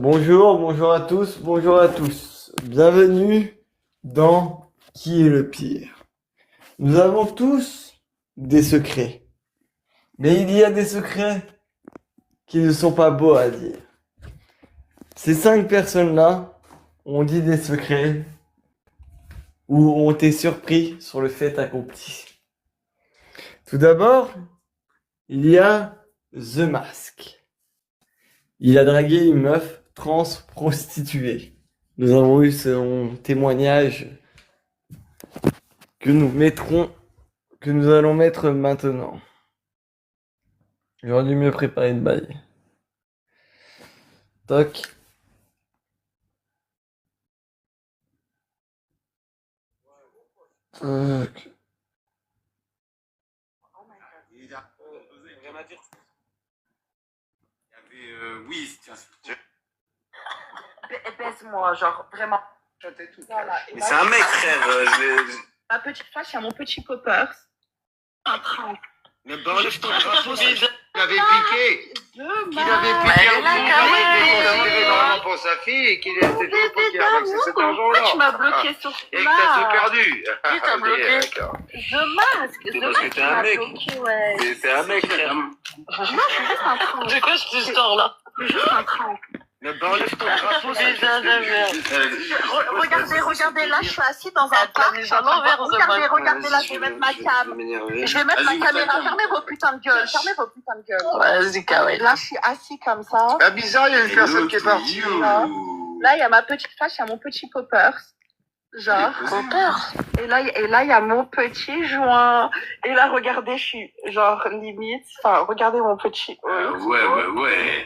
Bonjour à tous, bonjour à tous. Bienvenue dans Qui est le pire? Nous avons tous des secrets. Mais il y a des secrets qui ne sont pas beaux à dire. Ces 5 personnes-là ont dit des secrets ou ont été surpris sur le fait accompli. Tout d'abord, il y a The Mask. Il a dragué une meuf trans prostituée. Nous avons eu son témoignage que nous allons mettre maintenant. J'aurais dû mieux préparer une baille. Toc. Toc. Oui, tiens. Baise-moi, genre vraiment. Voilà. Mais c'est un mec, frère. Ma petite flash, il y a mon petit poppers. Un train. Mais enlève ton drapeau, il avait piqué. Qu'il avait piqué normalement pour sa fille et qu'il était tout le poker avec cet argent-là. Tu m'as bloqué sur Et que t'as tout perdu. Qui t'a bloqué? The Mask. Parce que t'es un mec. T'es un mec, frère. Non, je suis juste un train. De quoi cette histoire-là? Je suis juste un train. Mais enlève ton drapeau, Regardez, là, je suis assis dans un parc. Regardez, là, je vais mettre ma cam. Je vais mettre ma caméra. Fermez vos putains de gueules. Vas-y, Kawaii. Là, je suis assis comme ça. Ah, bizarre, il y a une personne qui est partie. Là, il y a ma petite flash, il y a mon petit poppers. Genre. Poppers. Et là, il y a mon petit joint. Et là, regardez, je suis genre limite. Enfin, regardez mon petit. Ouais.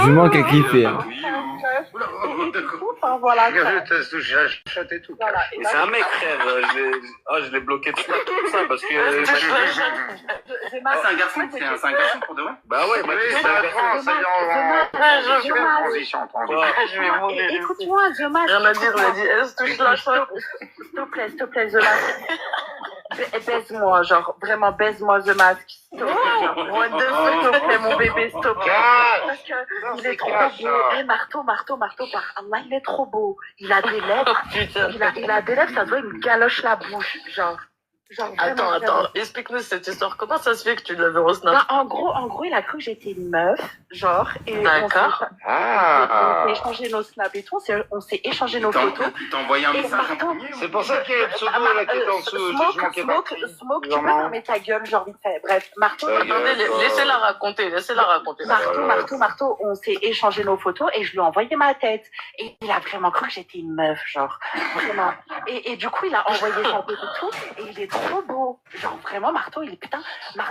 Je manque à kiffer. Hein. Enfin, voilà. J'achète et tout. Voilà. Mais c'est un mec, frère. Je l'ai bloqué tout ça parce que. C'est un garçon, c'est un garçon pour de vrai. Bah ouais, c'est un garçon, ça y est, je vais transition. Je vais mourir. Écoute-moi, The Mask. Rien à dire, il a dit, elle se touche la chatte. S'il te plaît, The Mask. Baise-moi, genre, vraiment, baise-moi, The Mask. S'il te plaît, mon bébé, s'il te plaît. Parce que il est trop beau. Eh, marteau, par Allah, il est trop beau. Il a des lèvres. Il a des lèvres, ça se voit, il me galoche la bouche, genre. Attends, explique-nous cette histoire. Comment ça se fait que tu l'avais au snap? Bah, en gros, il a cru que j'étais une meuf, genre, et d'accord. on s'est échangé nos snaps et tout, on s'est échangé nos photos. Il t'a envoyé un message en premier. C'est pour ça qu'il y a le pseudo là qui est en dessous. Smoke, tu peux fermer ta gueule, j'ai envie de faire. Bref, Marteau. Attendez, laissez-la raconter. Marteau, on s'est échangé nos photos et je lui ai envoyé ma tête. Et il a vraiment cru que j'étais une meuf, genre, vraiment. Et du coup, il a envoyé sa tête et tout, et il est trop beau. Genre, vraiment, Marteau, il t'a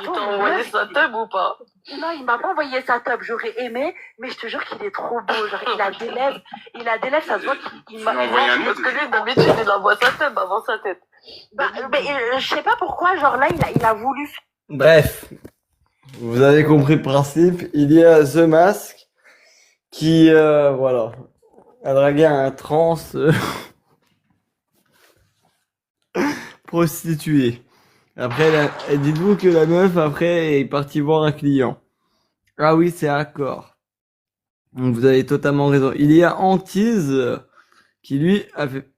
envoyé sa tub ou pas? Non, il m'a pas envoyé sa tub, j'aurais aimé, mais je te jure qu'il est trop beau. Genre, il a des lèvres, ça se voit qu'il m'a envoyé un Parce que lui, d'habitude, il envoie sa tub avant sa tête. Je sais pas pourquoi, genre là, il a voulu. Bref, vous avez compris le principe. Il y a The Mask qui, voilà, a dragué un trans prostituée. Après, dites-vous que la meuf, après, est partie voir un client. Ah oui, c'est accord. Donc, vous avez totalement raison. Il y a Antise qui, lui, a fait...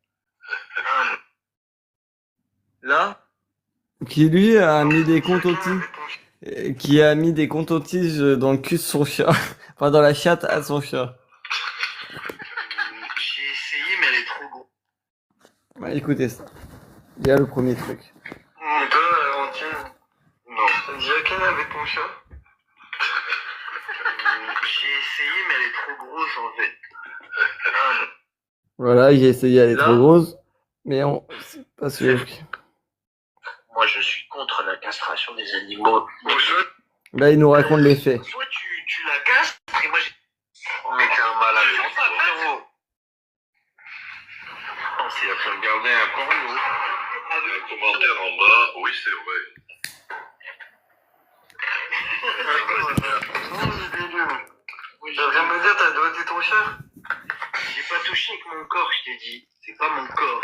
Là? Qui, lui, a mis des comptes qui a mis des comptes-tiges dans le cul de son chat. Enfin, dans la chatte à son chat. J'ai essayé, mais elle est trop grosse. Bah, écoutez ça. Il y a le premier truc. Et toi, Valentine? Non. T'as déjà qu'elle avec ton chat? J'ai essayé, mais elle est trop grosse en fait. Voilà, j'ai essayé, elle est trop grosse. Mais c'est pas sûr. Moi, je suis contre la castration des animaux. Là, il nous raconte les faits. Soit tu la castres, et moi j'ai... Mais t'es un malade mental, frérot. Non, c'est la faire regarder un porno. Un commentaire en bas, oui, c'est vrai. Tu vas me dire, t'as doigté ton chat? J'ai pas touché avec mon corps, je t'ai dit. C'est pas mon corps.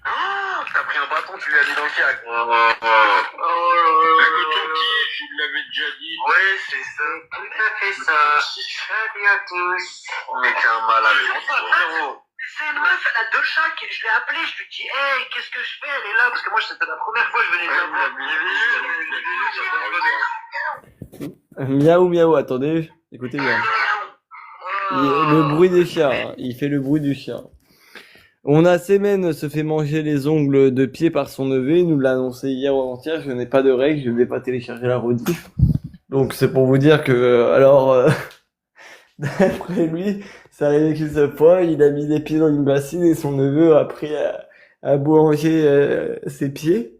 T'as pris un bâton, tu lui as mis dans le fiac. Oh là là. Le coton-tige, il l'avait déjà dit. Oui, c'est ça. Tout à fait ça. Salut à tous. Mais t'es un malade mental, frérot. C'est une meuf, elle a 2 chats, je l'ai appelée, je lui dis, hey, qu'est-ce que je fais? Elle est là, parce que moi, c'était la première fois que je venais de la voir. Miaou miaou, attendez, écoutez bien. Le bruit des chiens, hein. Il fait le bruit du chien. On a Semen se fait manger les ongles de pied par son neveu, il nous l'a annoncé hier ou avant-hier, je n'ai pas de règles, je ne vais pas télécharger la rediff. Donc c'est pour vous dire que, d'après lui, ça arrivait qu'une seule fois, il a mis les pieds dans une bassine et son neveu a pris à boulanger ses pieds.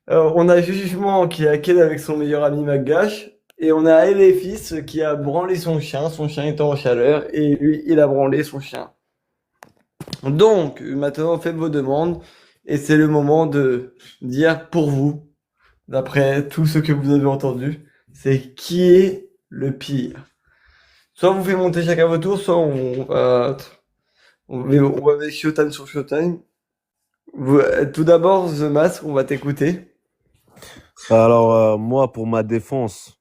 On a Jugement qui a ken avec son meilleur ami Magash. Et on a Elefis qui a branlé son chien était en chaleur, et lui, il a branlé son chien. Donc, maintenant, faites vos demandes, et c'est le moment de dire pour vous, d'après tout ce que vous avez entendu, c'est qui est le pire. Soit vous faites monter chacun votre tour, soit on va avec Showtime sur Showtime. Tout d'abord, The Mask, on va t'écouter. Alors, moi, pour ma défense,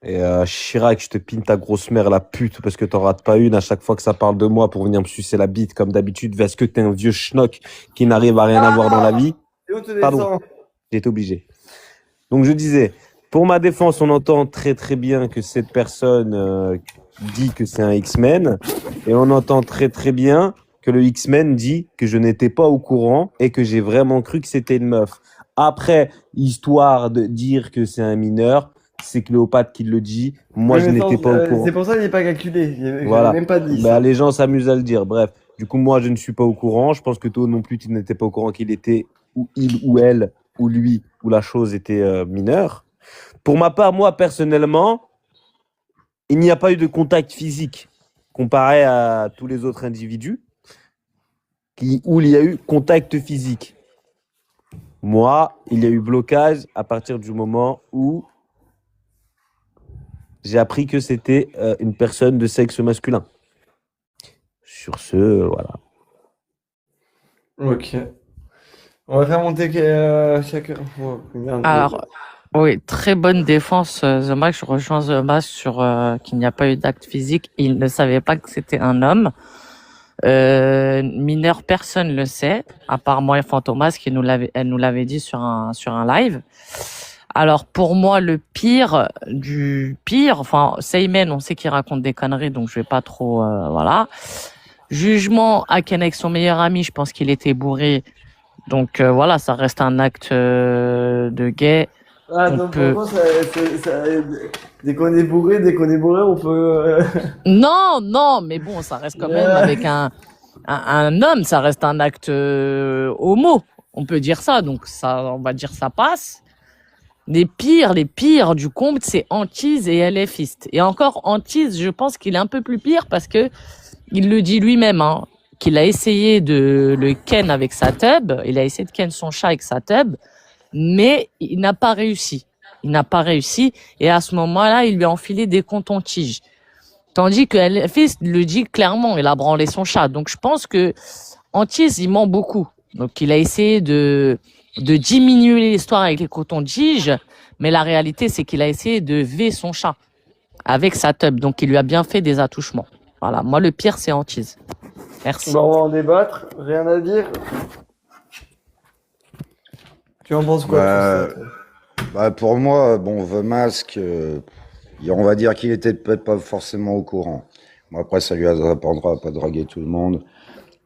et Chirac, je te pine ta grosse mère, la pute, parce que t'en rates pas une à chaque fois que ça parle de moi pour venir me sucer la bite, comme d'habitude. Est-ce que t'es un vieux schnock qui n'arrive à rien avoir dans la vie? Et on te Pardon. descend. J'ai été obligé. Donc, je disais, pour ma défense, on entend très très bien que cette personne dit que c'est un X-Men, et on entend très très bien que le X-Men dit que je n'étais pas au courant et que j'ai vraiment cru que c'était une meuf. Après, histoire de dire que c'est un mineur, c'est Cléopâtre qui le dit. Moi, Oui, je mais n'étais pas au courant. C'est pour ça qu'il n'est pas calculé. Je Voilà. l'ai même pas dit. Bah, les gens s'amusent à le dire. Bref, du coup, moi, je ne suis pas au courant. Je pense que toi non plus, tu n'étais pas au courant qu'il était, ou il, ou elle, ou lui, ou la chose était mineure. Pour ma part, moi, personnellement, il n'y a pas eu de contact physique comparé à tous les autres individus où il y a eu contact physique. Moi, il y a eu blocage à partir du moment où j'ai appris que c'était une personne de sexe masculin. Sur ce, voilà. Ok. On va faire monter chacun. Oh, merde. Alors, oui, très bonne défense, The Max. Je rejoins The Max sur qu'il n'y a pas eu d'acte physique. Il ne savait pas que c'était un homme. Mineur, personne le sait, à part moi et Fantomas elle nous l'avait dit sur un live. Alors pour moi, le pire du pire, enfin Seymen, on sait qu'il raconte des conneries, donc je vais pas trop, voilà. Jugement à Ken avec son meilleur ami, je pense qu'il était bourré, donc voilà, ça reste un acte de gay. Ah, donc pour moi, dès qu'on est bourré, on peut. Non, mais bon, ça reste quand même avec un homme, ça reste un acte homo, on peut dire ça, donc ça, on va dire ça passe. Les pires du comble, c'est Antise et LFiste. Et encore, Antise, je pense qu'il est un peu plus pire parce que il le dit lui-même, hein, qu'il a essayé de le ken avec sa tub, il a essayé de ken son chat avec sa tub, mais il n'a pas réussi. Et à ce moment-là, il lui a enfilé des cotons-tiges. Tandis que LFiste le dit clairement, il a branlé son chat. Donc je pense que Antise, il ment beaucoup. Donc il a essayé de diminuer l'histoire avec les cotons-tiges, mais la réalité, c'est qu'il a essayé de V son chat avec sa tub. Donc il lui a bien fait des attouchements. Voilà, moi le pire, c'est Antise. Merci. Bon, on va en débattre, rien à dire. Tu en penses quoi Pour moi, bon, The Mask, on va dire qu'il était peut-être pas forcément au courant. Bon, après, ça lui apprendra à pas draguer tout le monde.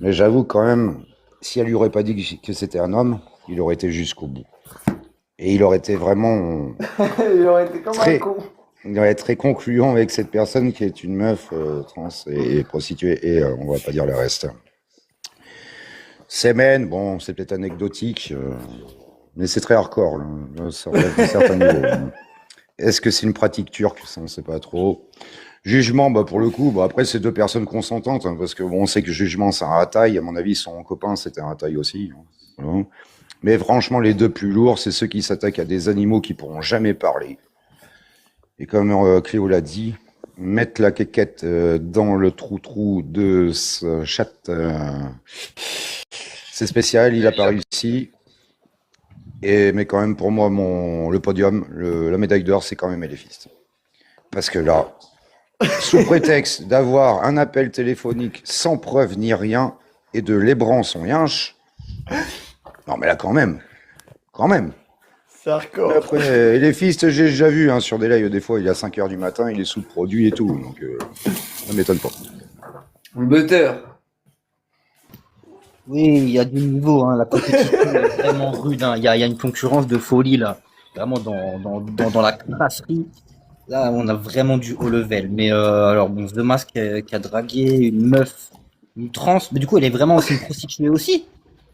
Mais j'avoue quand même, si elle lui aurait pas dit que c'était un homme, il aurait été jusqu'au bout. Et il aurait été vraiment... Il aurait été comme un con. Il aurait été très concluant avec cette personne qui est une meuf trans et prostituée. Et on va pas dire le reste. Semen, bon, c'est peut-être anecdotique, mais c'est très hardcore. Là, ça relève d'un certain niveau. Est-ce que c'est une pratique turque? Ça, on sait pas trop. Jugement, pour le coup, après, c'est deux personnes consentantes, hein, parce que bon, on sait que Jugement, c'est un rataille. À mon avis, son copain, c'était un rataille aussi. Hein, voilà. Mais franchement, les deux plus lourds, c'est ceux qui s'attaquent à des animaux qui pourront jamais parler. Et comme Cléo l'a dit, mettre la quéquette dans le trou-trou de ce chat, C'est spécial, il a pas réussi. Mais quand même, pour moi, le podium, la médaille d'or, c'est quand même Elefist. Parce que là, sous prétexte d'avoir un appel téléphonique sans preuve ni rien et de lébrant son yinche, non mais là quand même. C'est hardcore. Après, Elefist, j'ai déjà vu hein, sur des lives, des fois, il est à 5h du matin, il est sous le produit et tout, donc ça m'étonne pas. Butter. Oui, il y a du niveau, hein. La compétition est vraiment rude, hein. Il y a une concurrence de folie là, vraiment dans la crasserie. Là, on a vraiment du haut level. Mais alors bon, The Mask qui a dragué une meuf, une trans, mais du coup, elle est vraiment aussi une prostituée aussi.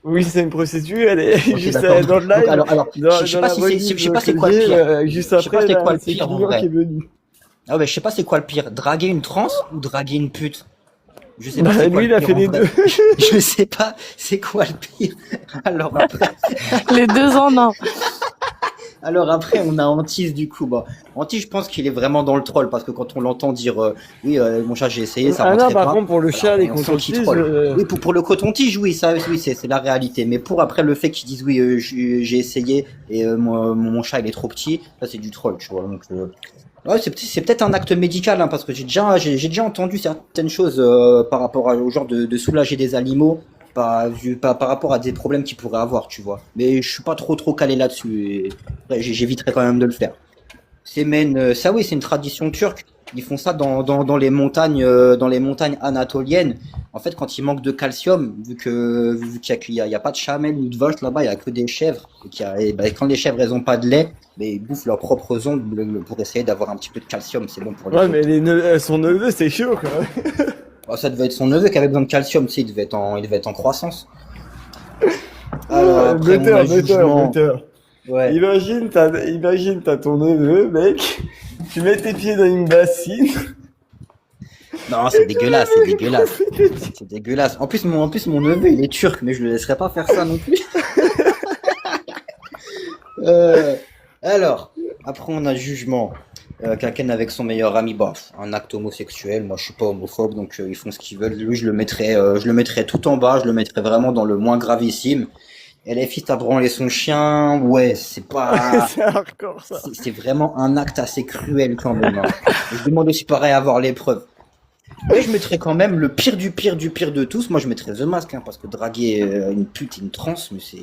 Oui, c'est une prostituée, elle est Ok, juste d'accord. dans le live. Donc, alors, dans, je sais dans pas la si rediff, je sais pas c'est quoi le pire. juste Je sais pas après, c'est là, quoi le c'est pire, en Fillon vrai. qui est venu. Ah ouais, je sais pas c'est quoi le pire, draguer une trans ou draguer une pute. Je sais pas Bah, c'est quoi lui, le il a pire, fait en les vrai. deux. Je sais pas c'est quoi le pire. Alors après, Les deux en un. on a Antise du coup. Bah, Antise, je pense qu'il est vraiment dans le troll parce que quand on l'entend dire oui, mon chat, j'ai essayé, ça Ah non, rentrait par pas. contre, pour le chat, Alors, les on sent qu'il contentieux, troll. Oui, pour le coton-tige, oui, ça, oui, c'est la réalité. Mais pour après le fait qu'ils disent oui, j'ai essayé et mon chat il est trop petit, ça c'est du troll, tu vois. Donc, ouais, c'est peut-être un acte médical, hein, parce que j'ai déjà entendu certaines choses par rapport au genre de soulager des animaux par rapport à des problèmes qu'ils pourraient avoir, tu vois. Mais je suis pas trop calé là-dessus. Et, ouais, j'éviterai quand même de le faire. Ça oui, c'est une tradition turque. Ils font ça dans les montagnes anatoliennes. En fait, quand il manque de calcium, vu qu'il y a pas de chamelles ou de vaches là-bas, il y a que des chèvres. Et ben, quand les chèvres elles ont pas de lait, mais ils bouffent leurs propres ongles pour essayer d'avoir un petit peu de calcium. C'est bon pour les Ouais, os. mais son neveu, c'est chaud, quoi. Oh, ça devait être son neveu qui avait besoin de calcium, tu sais, il devait être en croissance. Alors après, on a jugement. Butter. Ouais. Imagine, t'as ton neveu, mec. Tu mets tes pieds dans une bassine. Non, c'est dégueulasse, c'est dégueulasse. C'est dégueulasse. En plus, mon neveu, il est turc, mais je le laisserai pas faire ça non plus. Alors, après, on a jugement. Quelqu'un avec son meilleur ami, bah, un acte homosexuel. Moi, je suis pas homophobe, donc ils font ce qu'ils veulent. Lui, je le mettrais tout en bas. Je le mettrais vraiment dans le moins gravissime. LFiste a branlé son chien. Ouais, c'est pas. C'est hardcore, ça. C'est vraiment un acte assez cruel quand même. Hein. Je demande aussi pareil à avoir les preuves. Mais je mettrais quand même le pire du pire du pire de tous. Moi, je mettrais The Mask, hein, parce que draguer une pute et une trans, mais c'est.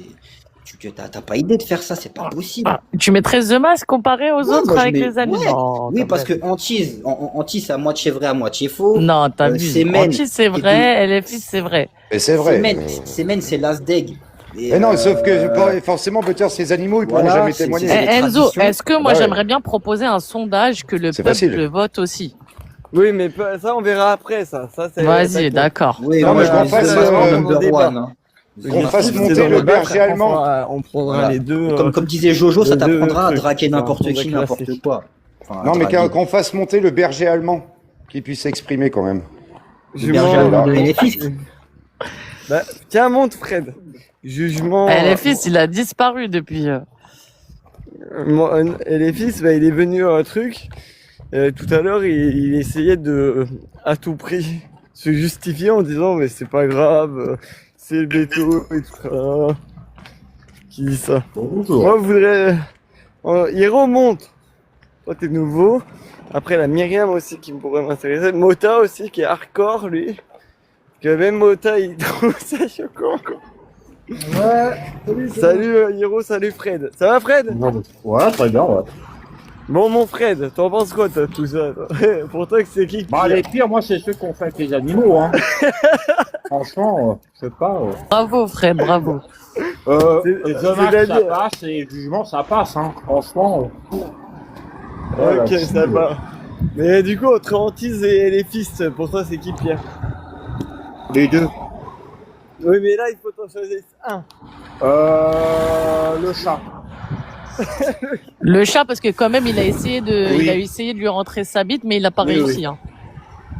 T'as pas idée de faire ça, c'est pas possible. Tu mettrais The Mask comparé aux Ouais, autres moi, je avec mets- les animaux? ouais. Non, Oui, quand parce même. que Antise, c'est à moitié vrai, à moitié faux. Non, t'as vu. Semen, Anti, c'est vrai, LFI, c'est vrai. Et c'est vrai. Semen, c'est l'asdeg. Mais non, sauf que forcément, peut-être ces animaux, ils pourront voilà, jamais c'est- témoigner. c'est- Eh, Enzo, traditions. est-ce que moi Bah ouais. j'aimerais bien proposer un sondage que le C'est peuple facile. vote aussi? Oui, mais ça, on verra après, ça. Ça, c'est. Vas-y, t'inquiète. d'accord. Oui, Non, moi, mais je qu'on mets fasse, The Mask en on number débat. one. Hein. Qu'on fasse C'est monter dans le débat, berger après, allemand. On prendra Voilà. les deux. Comme disait Jojo, ça les deux t'apprendra à trucs. draguer Enfin, n'importe on qui, va n'importe classer. quoi. Enfin, Non, mais draguer. qu'on fasse monter le berger allemand, qui puisse s'exprimer quand même. Je berger m'en- allemand de LFiste. Bah, tiens, monte, Fred. Jugement. LFI, il a disparu depuis. Et les fils, bah, il est venu à un truc. Tout à l'heure, il essayait de, à tout prix, se justifier en disant, mais c'est pas grave, c'est le béto et tout ça. Qui dit ça? Moi, je voudrais. Il remonte. Toi, t'es nouveau. Après, la Myriam aussi qui pourrait m'intéresser. Mota aussi qui est hardcore, lui. Que même Mota, il trouve ça choquant, quoi. Ouais, Salut Hiro, salut Fred. Ça va Fred? Ouais, très bien, ouais. Bon mon Fred, t'en penses quoi toi, tout ça toi pour toi que c'est qui Bah, les pires, moi, c'est ceux qu'on fait avec les animaux, hein. Franchement, je sais pas. Bravo, Fred, bravo. Les dommages, ça c'est-à-dire- passe, et les jugements, ça passe, hein. Franchement. Ok, ça va. Mais du coup, entre Antise et les fils, pour toi c'est qui Pierre? Les deux. Oui mais là il faut t'en choisir un. Le chat. Le chat, parce que quand même, il a essayé Oui. il a essayé de lui rentrer sa bite, mais il n'a pas Oui, réussi. oui. Hein.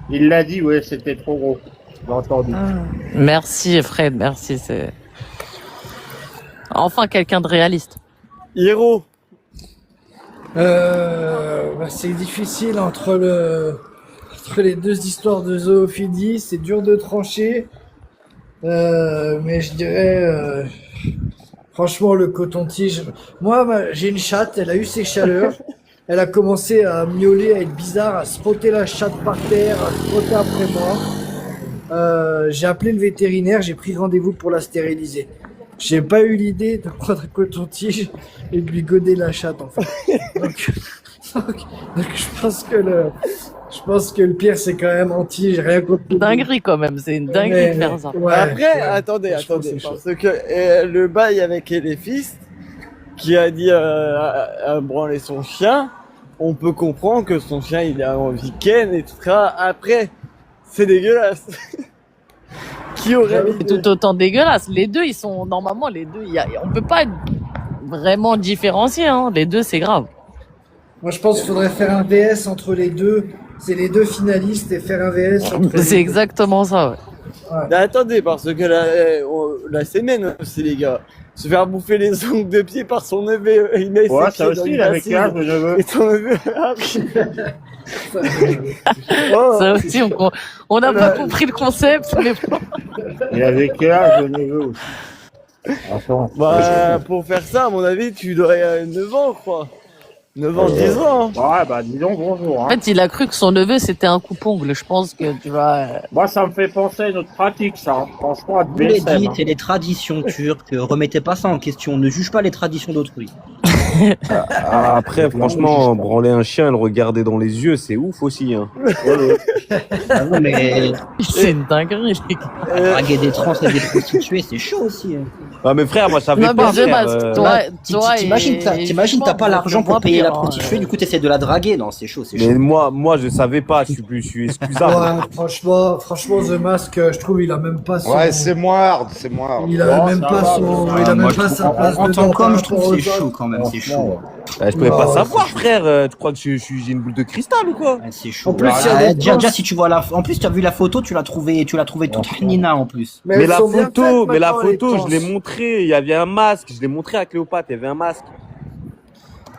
Il l'a dit, ouais, c'était trop gros. J'ai entendu. Merci, Fred, merci. C'est enfin quelqu'un de réaliste. Hiro. Bah, c'est difficile entre les deux histoires de zoophilie, c'est dur de trancher. Mais je dirais, franchement, le coton-tige. Moi, j'ai une chatte, elle a eu ses chaleurs. Elle a commencé à miauler, à être bizarre, à se frotter la chatte par terre, à se frotter après moi. J'ai appelé le vétérinaire, j'ai pris rendez-vous pour la stériliser. J'ai pas eu l'idée de prendre un coton-tige et de lui goder la chatte, en fait. Donc, je pense que le pire, c'est quand même anti, j'ai rien contre le Dinguerie quand même, c'est une dinguerie de faire ça. Ouais, Après, ouais. attendez, Je pense que c'est parce que le bail avec Elefist, qui a dit à branler son chien, on peut comprendre que son chien il a envie ken, etc. Après, c'est dégueulasse. Qui aurait mis C'est tout autant dégueulasse. Les deux, ils sont normalement les deux. On peut pas vraiment différencier. Hein. Les deux, c'est grave. Moi, je pense qu'il faudrait faire un VS entre les deux. C'est les deux finalistes et faire un VS entre les C'est deux. exactement ça. Ouais. Mais attendez, parce que la semaine aussi, les gars. Se faire bouffer les ongles de pied par son neveu. Il met Ouais, ses ça pieds dans aussi, une il avait bassine. quel âge, le neveu? Et ton neveu a pris. Oh. Ça aussi, on n'a pas compris le concept. Mais bon. Il avait quel âge, le neveu aussi? Attends. Bah, pour faire ça, à mon avis, tu devrais 9 ans, je crois. 9 ans, 10 ans. Ouais, bah dis donc bonjour. En Hein. fait, il a cru que son neveu c'était un coupe-ongle. Je pense que tu vois. Moi, ça me fait penser à une autre pratique, ça. Hein. Franchement, à Vous l'avez BSM. dit, Hein. c'est les traditions turques. Remettez pas ça en question. Ne juge pas les traditions d'autrui. Après, franchement, branler un chien et le regarder dans les yeux, c'est ouf aussi. Hein. Ah non, mais C'est une dinguerie, les gars. draguer des trans et des prostituées, c'est chaud aussi. Hein. Ah, mais frère, moi, je savais Non, pas. mais frère, Zebas, toi, T'imagines, t'imagines, t'as pas l'argent pour payer la prostituée, du coup t'essaies de la draguer. Non, c'est chaud, c'est Mais chaud. moi, je savais pas. Je suis excusable. Ouais, franchement, The Mask, je trouve, il a même pas son. Ouais, c'est moins hard, c'est moins hard. Il a Oh, même ça pas va, son. ça Il va. a Moi, même je pas trouve, sa place en dedans tant par qu'homme, je rapport trouve aux que c'est chaud autres. quand même, c'est chaud. Je pouvais pas Non, savoir, frère. Tu crois que j'ai une boule de cristal ou quoi? Ouais, c'est chaud. En plus, il y a des déjà, trans- si tu vois en plus, tu as vu la photo, tu l'as trouvé toute Nina en plus. Mais elles la sont bien photo, faites mais la maintenant, les photo, trans. je l'ai montré. Il y avait un masque. Je l'ai montré à Cléopâtre. Il y avait un masque.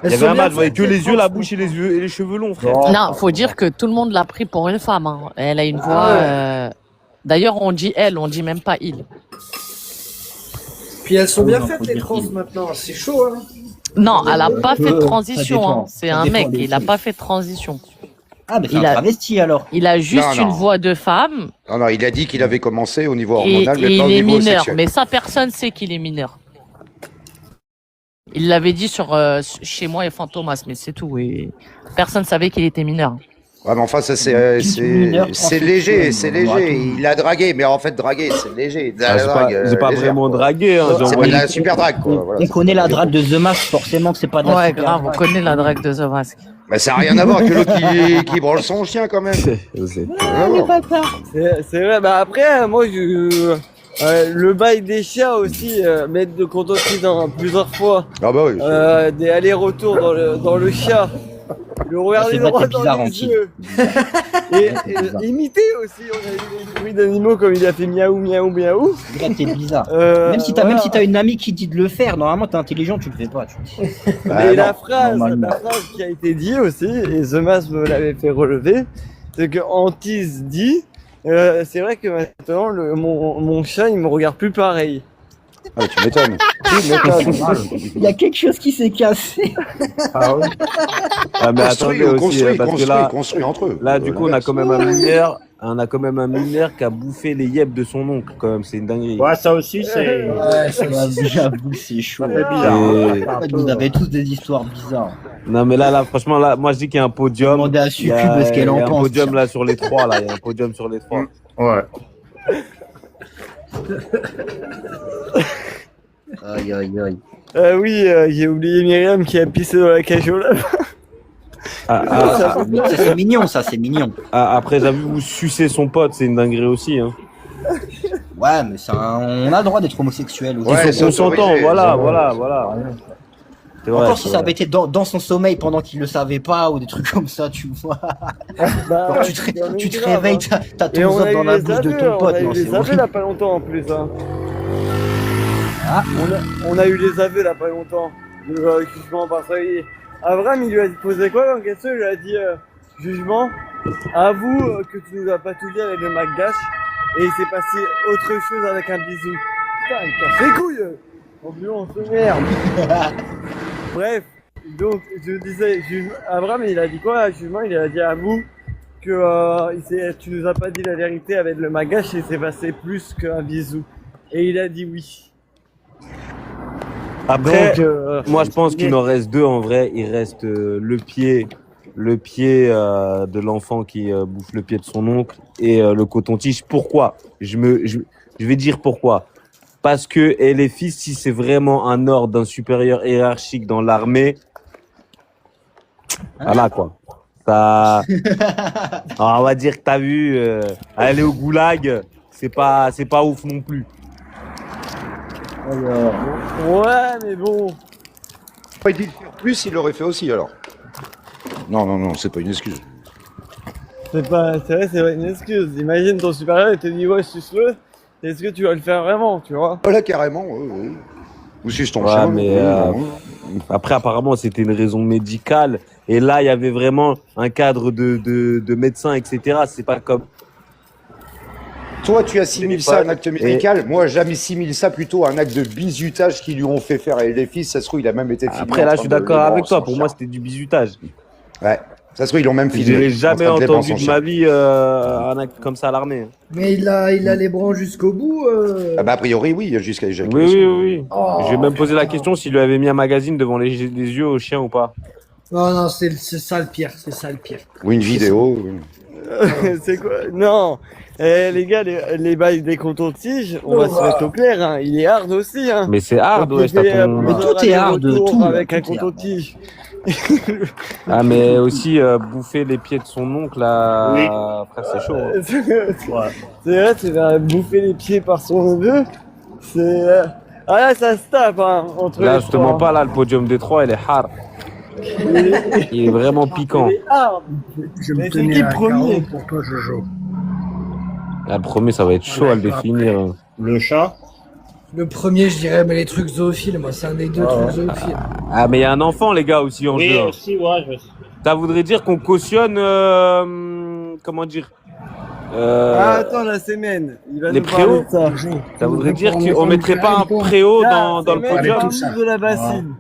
Elles Il y sont avait un bien masque. Je voyais faites, que les trans, yeux, la hein. bouche et les cheveux longs, frère. Non, faut dire que tout le monde l'a pris pour une femme. Hein. Elle a une voix. D'ailleurs, on dit elle, on dit même pas il. Puis elles sont bien non, faites, faut les dire trans, qu'il- maintenant. C'est chaud, hein. Non, elle a pas fait de ça transition. dépend. Hein. C'est Ça un dépend mec. des Il a filles. pas fait de transition. Ah, mais c'est Il un a- travesti alors. Il a juste Non, une non. voix de femme Non, non, il a dit qu'il avait commencé au niveau et, hormonal, mais et pas au il est niveau mineur. sexuel. Mais ça, personne sait qu'il est mineur. Il l'avait dit sur chez moi et Fantomas, mais c'est tout. Et personne savait qu'il était mineur. Ouais, mais enfin, ça, Mineur, c'est transsexuel, léger, c'est on voit léger. tout. Il a dragué, mais en fait, draguer, c'est léger. De la Ah, drague, j'ai pas légère, vraiment quoi. dragué. Hein, j'ai C'est pas envoyé- de la super drague, quoi. Voilà, On c'est connaît pas- la drague de The Mask, forcément que c'est pas de la Ouais, super grave. On drague. connaît la drague de The Mask. Mais ça n'a rien à voir que l'autre qui branle son chien, quand même. Vous êtes- Rien à voir. C'est vrai, bah après, moi, le bail des chiens aussi, mettre de coton-tige dans plusieurs fois, Ah bah oui. des allers-retours dans le chat, le regarder C'est vrai, droit t'es dans bizarre, les Antil. yeux, et imiter aussi, on a eu des bruits d'animaux comme il a fait miaou, miaou, miaou. C'est vrai que t'es bizarre. Même si Voilà. t'as une amie qui dit de le faire, normalement t'es intelligent, tu le fais pas. Bah, Et non. la phrase normalement. qui a été dit aussi, et The Mask me l'avait fait relever, c'est que Antise dit, c'est vrai que maintenant mon chat il me regarde plus pareil. Ah, tu m'étonnes. Tu m'étonnes. Il y a quelque chose qui s'est cassé. Ah oui. Ah, mais attendez aussi, parce que là, construit entre eux. là, du coup, on a quand même un mineur qui a bouffé les yeux de son oncle, quand même. C'est une dinguerie. Ouais, ça aussi, c'est. Ouais, ça aussi. J'avoue, c'est chaud. Ça fait bizarre. Et- Hein. En fait, vous avez tous des histoires bizarres. Non, mais là, franchement, là, moi, je dis qu'il y a un podium. Demandez à Il y a- Succube ce qu'elle en il y a un pense. podium là sur les trois, là. Il y a un podium sur les trois. Ouais. Aïe, aïe, aïe. Oui, j'ai oublié Myriam qui a pissé dans la cage au lave. C'est mignon, ça, c'est mignon. Après, j'avoue, vous sucez son pote, c'est une dinguerie aussi. Hein. Ouais, mais on a le droit d'être homosexuel aussi. Ouais, Ils sont c'est consentants, autorisé, voilà. C'est vrai, Encore c'est si ça vrai. avait été dans son sommeil pendant qu'il le savait pas ou des trucs comme ça, tu vois. Bah, Genre, tu te réveilles, t'as Et ton on zob a dans eu la les bouche de aveux, ton on pote. a eu Non, c'est les aveux horrible. là pas longtemps en plus. Hein. Ah. On a eu les aveux là pas longtemps. Le jugement par ça. Avram il lui a posé quoi dans question? Il lui a dit jugement, avoue que tu nous as pas tout dit avec le McDash. et il s'est passé autre chose avec un bisou. Putain, il casse les couilles. Oh putain, on se merde. Bref, donc je disais, Abraham il a dit quoi? Jugement, il a dit à vous que tu nous as pas dit la vérité avec le magache et c'est passé plus qu'un bisou. Et il a dit oui. Après, Donc, moi je pense qu'il en reste deux en vrai. Il reste le pied de l'enfant qui bouffe le pied de son oncle et le coton-tige. Pourquoi? Je vais dire pourquoi. Parce que les fils, si c'est vraiment un ordre d'un supérieur hiérarchique dans l'armée, voilà quoi. Ça, on va dire que t'as vu, aller au goulag, c'est pas ouf non plus. ouais, mais bon. Pas dit de faire plus, il l'aurait fait aussi alors. Non, c'est pas une excuse. C'est vrai, une excuse. Imagine ton supérieur, il te dit ouais, suce-le. Est-ce que tu vas le faire vraiment, tu vois? Voilà, carrément, oui. Ou si je ton Ouais, chien. mais après, apparemment, c'était une raison médicale. Et là, il y avait vraiment un cadre de médecin, etc. C'est pas comme. Toi, tu assimiles ça à un acte médical. Moi, j'assimile ça plutôt à un acte de bizutage qu'ils lui ont fait faire. Et les fils, ça se trouve, il a même été filmé. Après, là, je suis d'accord avec toi. Pour moi, c'était du bizutage. Ouais. Ça se trouve, ils l'ont même filmé. Je n'ai jamais en train de entendu dépenser de ma vie un acte comme ça à l'armée. Mais il a les branches jusqu'au bout. Ah bah, a priori, oui, jusqu'à Oui, l'éjaculation. oui. Oh. J'ai même posé la question s'il lui avait mis un magazine devant les yeux au chien ou pas. Non, c'est ça le pire. C'est ça le pire. Ou une vidéo. C'est quoi? Non. Les gars, les bails des cotons-tiges, on va se mettre au clair, hein. Il est hard aussi, hein. Mais c'est hard, ouais, t'as ton... Mais tout est hard, tout, avec un tout est hard. coton-tige. Ah, mais aussi bouffer les pieds de son oncle, là, après, c'est chaud. Hein. C'est vrai, tu vas bouffer les pieds par son neveu. C'est. Ah là, ça se tape, hein, entre Là, les je te mens trois. pas, là, le podium des trois, il est hard. Il est vraiment piquant. Il est hard. Je Mais me c'est tenais qui à premier? carreau pour toi, Jojo. Ah, le premier, ça va être chaud à le définir. Le chat. Le premier, je dirais, mais les trucs zoophiles, moi, c'est un des deux trucs zoophiles. Ah, mais il y a un enfant, les gars, aussi en Oui, jeu. Hein. aussi, ouais, je sais. Ça voudrait dire qu'on cautionne, comment dire, Ah, attends, la semaine. Il va les nous parler préaux. de ça. Ça voudrait dire qu'on mettrait pas un préau dans le Semaine, podium. parle de la bassine.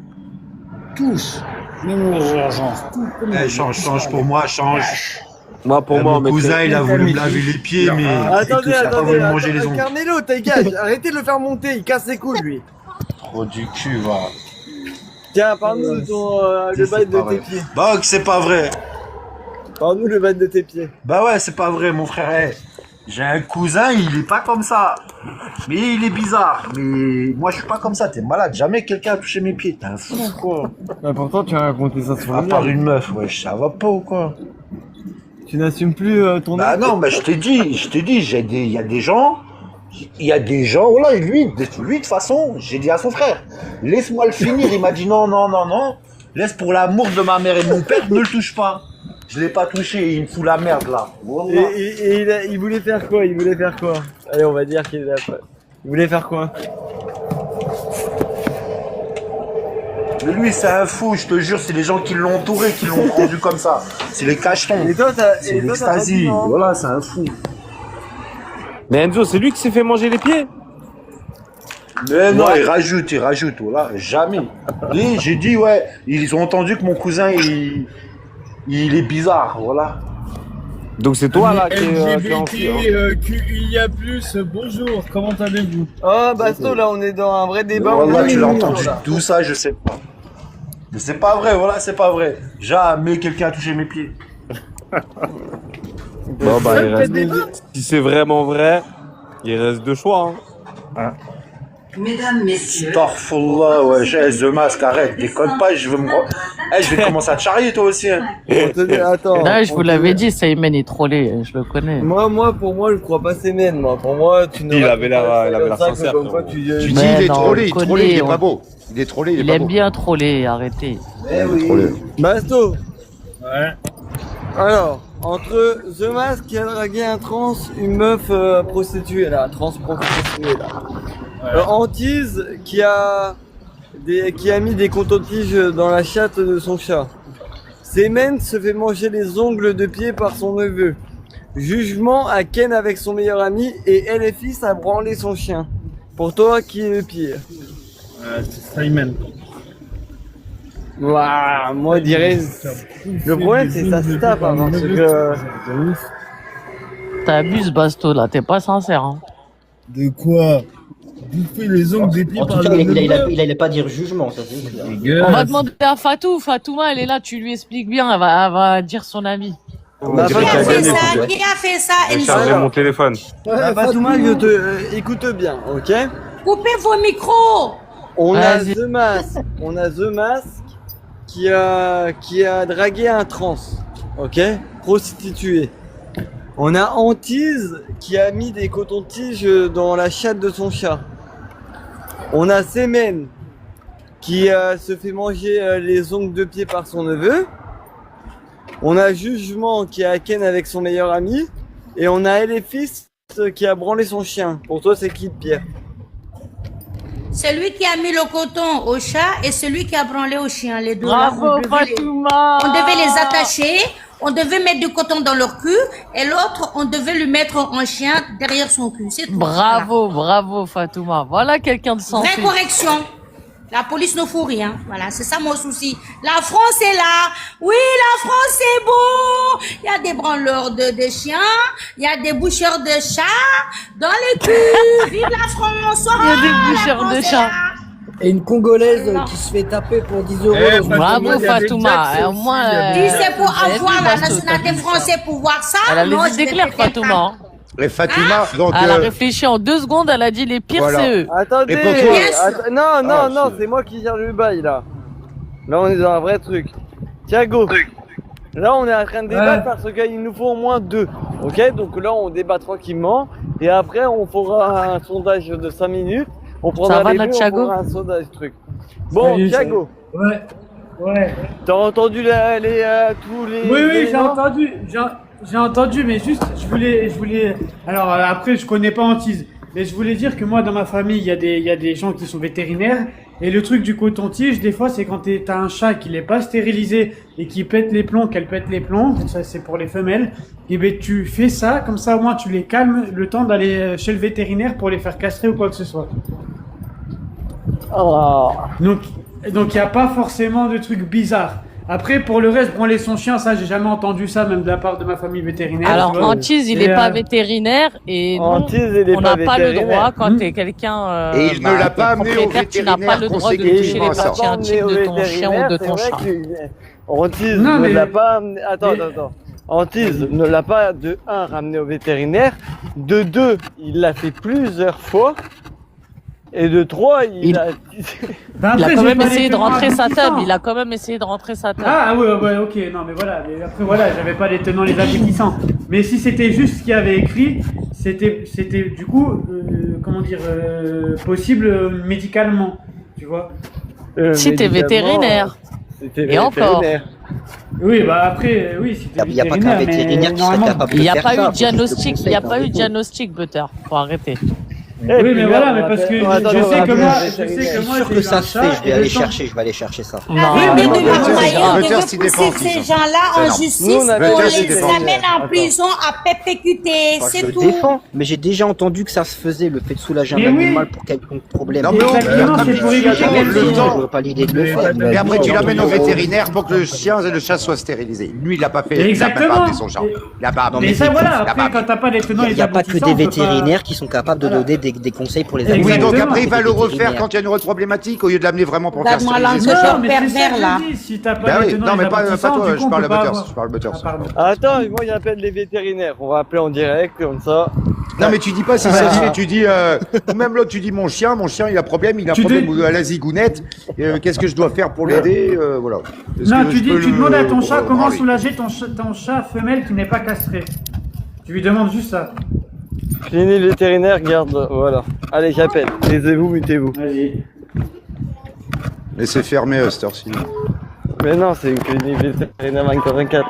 Tous. Même aux urgences. Tout comme Change pour moi, change. Moi, pour moi, on Mon cousin, mettrait... il a voulu me laver les pieds, mais Attendez, il a pas voulu manger les ongles. Carnelo, dégage. Arrêtez de le faire monter, il casse les couilles, lui. Trop du cul, va. Tiens, parle-nous de ton, le bail de tes pieds. Bah, c'est pas vrai. Parle-nous le bail de tes pieds. Bah ouais, c'est pas vrai, mon frère. Hey, j'ai un cousin, il est pas comme ça. Mais il est bizarre. Mais moi, je suis pas comme ça. T'es malade. Jamais quelqu'un a touché mes pieds. T'es un fou, quoi. Bah, pourtant, tu as raconté ça sur À le part blog. une meuf, ouais, ça va pas ou quoi? Tu n'assumes plus ton Bah acte. non, mais je t'ai dit, il y a des gens, voilà, lui, de toute façon, j'ai dit à son frère, laisse-moi le finir, il m'a dit non, laisse pour l'amour de ma mère et de mon père, ne le touche pas. Je l'ai pas touché, il me fout la merde là. Voilà. Et il voulait faire quoi? Allez, on va dire qu'il a pas. Il voulait faire quoi? Mais lui, c'est un fou, je te jure, c'est les gens qui l'ont entouré, qui l'ont rendu comme ça. C'est les cachetons. Et toi, C'est l'extasie. Voilà, c'est un fou. Mais Enzo, c'est lui qui s'est fait manger les pieds? Mais non, il rajoute, voilà, jamais. Et j'ai dit, ouais, ils ont entendu que mon cousin, il est bizarre, voilà. Donc c'est toi, là, qui est en fille, hein. QIA+, bonjour, comment allez-vous? Oh, Basto, là, on est dans un vrai débat. Voilà, on est tu l'as là. entendu, tout ça, je sais pas. Mais c'est pas vrai, voilà, c'est pas vrai. Jamais quelqu'un a touché mes pieds. Bon, bah, il reste... Si c'est vraiment vrai, il reste deux choix, hein. Mesdames, messieurs. Starfullah, ouais, j'ai The Mask, arrête, déconne pas, je vais commencer à te charrier toi aussi. Hein. Attends. Là, je vous l'avais dit, Seymen est trollé, je le connais. Pour moi, je crois pas Semen, moi. Pour moi, tu ne. Il avait l'air sincère. Tu dis, il est trollé, il est pas beau. Il est trollé, il est Il pas aime beau. bien troller, arrêtez. Basto. Ouais. Alors, entre The Mask qui a dragué un trans, une meuf prostituée là, trans prostituée là. Antise qui a mis des cotons-tiges dans la chatte de son chat. Semen se fait manger les ongles de pied par son neveu. Jugement à Ken avec son meilleur ami et LFI a branlé son chien. Pour toi, qui est le pire? C'est Simon. Waouh, moi je dirais. Le problème c'est ça se tape hein, parce que. T'abuses, Basto, là, t'es pas sincère. Hein. De quoi? Bouffer les ongles des pieds En par tout cas, le il allait pas dire jugement, ça c'est clair. On va demander à Fatou. Fatouma, elle est là, tu lui expliques bien, elle va dire son avis. Qui a fait ça J'ai chargé mon téléphone. Fatouma, écoute bien, ok? Coupez vos micros. On a Vas-y. The Mask qui a dragué un trans, ok? Prostituée. On a Antise qui a mis des cotons-tiges dans la chatte de son chat. On a Semen qui se fait manger les ongles de pied par son neveu. On a Jugement qui a Ken avec son meilleur ami. Et on a Elephis qui a branlé son chien. Pour toi, c'est qui le pire? Celui qui a mis le coton au chat et celui qui a branlé au chien. Les deux Bravo, là, Fatouma. on devait les attacher, on devait mettre du coton dans leur cul et l'autre, on devait lui mettre en chien derrière son cul. C'est tout. Bravo, bravo, Fatouma. Voilà quelqu'un de Voilà. sensé. Vraie correction. La police ne fout rien. Voilà, c'est ça mon souci. La France est là. Oui, la France est beau. Il y a des branleurs de chiens. Il y a des boucheurs de chats dans les culs. Vive la France. Il y a des la boucheurs France de est chats. là. Et une Congolaise qui se fait taper pour 10 euros. Eh, dans une Bravo, Congolaise. Fatouma. Au moins, Si c'est pour avoir la Basto, nationalité t'as vu ça. française pour voir ça, Elle a non, les je idées vais claires, péter le Fatouma. hein. Et Fatima, donc. Elle a réfléchi en 2 secondes, elle a dit les pires, Voilà. c'est eux. Attendez, Et pour toi non, Ah, non, c'est moi qui gère le bail là. Là, on est dans un vrai truc. Thiago, là, on est en train de débattre parce qu'il nous faut au moins 2. Ok, donc là, on débat tranquillement. Et après, on fera un sondage de 5 minutes. On prendra va, les notre deux, Thiago on fera un sondage truc. Bon, Salut, Thiago, Ouais. t'as entendu tous les. Oui, j'ai éléments entendu. J'ai entendu, mais juste, je voulais. Alors après, je connais pas Antise, mais je voulais dire que moi, dans ma famille, il y a des gens qui sont vétérinaires. Et le truc du coton-tige, des fois, c'est quand t'as un chat qui n'est pas stérilisé et qui pète les plombs, qu'elle pète les plombs. Ça, c'est pour les femelles. Et ben, tu fais ça, comme ça, au moins, tu les calmes le temps d'aller chez le vétérinaire pour les faire castrer ou quoi que ce soit. Oh. Donc, il n'y a pas forcément de trucs bizarres. Après, pour le reste, branler son chien, ça, j'ai jamais entendu ça, même de la part de ma famille vétérinaire. Alors, tu vois. Antise, il Et, n'est pas vétérinaire et nous, Antise, il est on n'a pas le vétérinaire. droit quand t'es quelqu'un. Et il ne l'a pas amené au propriétaire, tu n'as pas vétérinaire le droit de toucher les consécutivement à ça. parties intimes de ton chien ou de ton chat. Antise Non, ne mais- l'a pas. Attends. Antise ne l'a pas de 1 ramené au vétérinaire, de 2 il l'a fait plusieurs fois, et de 3 il a. Ben Il a après, quand j'ai même pas essayé les de rentrer sa tenants table. Il a quand même essayé de rentrer sa table. Ah ouais, ok, non mais voilà, mais après voilà, j'avais pas les tenants, les aboutissants. Mais si c'était juste ce qu'il y avait écrit, c'était du coup, comment dire, possible médicalement, tu vois. Si t'es vétérinaire. Et encore. Oui, bah après, oui, si t'es Il n'y a pas qu'un vétérinaire, vétérinaire mais qui serait normalement... capable Il de n'y a faire pas ça. eu de diagnostic. Il n'y a pas eu de de diagnostic, Butter. Faut arrêter. Oui, mais voilà, mais parce que je sais que moi, Je suis sûr que ça se fait, je vais aller chercher ça. Non, Oui, mais de leur moyen, on Butter, devait s'y défend, pousser ces disons. gens-là en Non. justice Nous, on a pour Butter, s'y les défend. amener en prison à perpétuité, Moi, je c'est le tout. défends, mais j'ai déjà entendu que ça se faisait, le fait de soulager un Mais oui. animal pour quelconque problème. Non, mais on Exactement, c'est pour éviter on qu'elle le vienne. temps. Je vois pas l'idée de le faire. Et après, tu l'amènes au vétérinaire pour que le chien et le chat soient stérilisés. Lui, il l'a pas fait. Il a Exactement. pas amené son chat. Il a pas amené. Mais ça, voilà, Il a après, pas quand t'as pas les tenants et Il les n'y a pas que aboutissants, des on peut pas- vétérinaires qui sont capables de donner des conseils pour les Exactement. Oui, animaux. donc après, il va le refaire Vétérinaire. quand il y a une autre problématique au lieu de l'amener vraiment pour faire Regarde-moi stériliser son l'enquête. chat. Non, mais c'est ça pervers, que là. je dis, si t'as pas Bah les oui, tenants non, et mais les pas aboutissants, toi, du je coup, on parle peut de pas Butters. avoir. Je parle de Butters. Ah, pardon. Attends, moi j'appelle les vétérinaires. On va appeler en direct comme ça. Non, mais tu dis pas si ça se fait, tu dis, ou même l'autre, tu dis mon chien, il a problème, il a Tu problème dis- à la zigounette, qu'est-ce que je dois faire pour l'aider, voilà. Est-ce Non, que tu je dis, peux tu le- demandes à ton chat comment branler soulager ton chat femelle qui n'est pas castré. Tu lui demandes juste ça. Clinique vétérinaire, garde. Voilà. Allez, j'appelle. Taisez-vous, mutez-vous. Vas-y. Laissez fermer cette heure-ci. Mais non, c'est une clinique vétérinaire 24.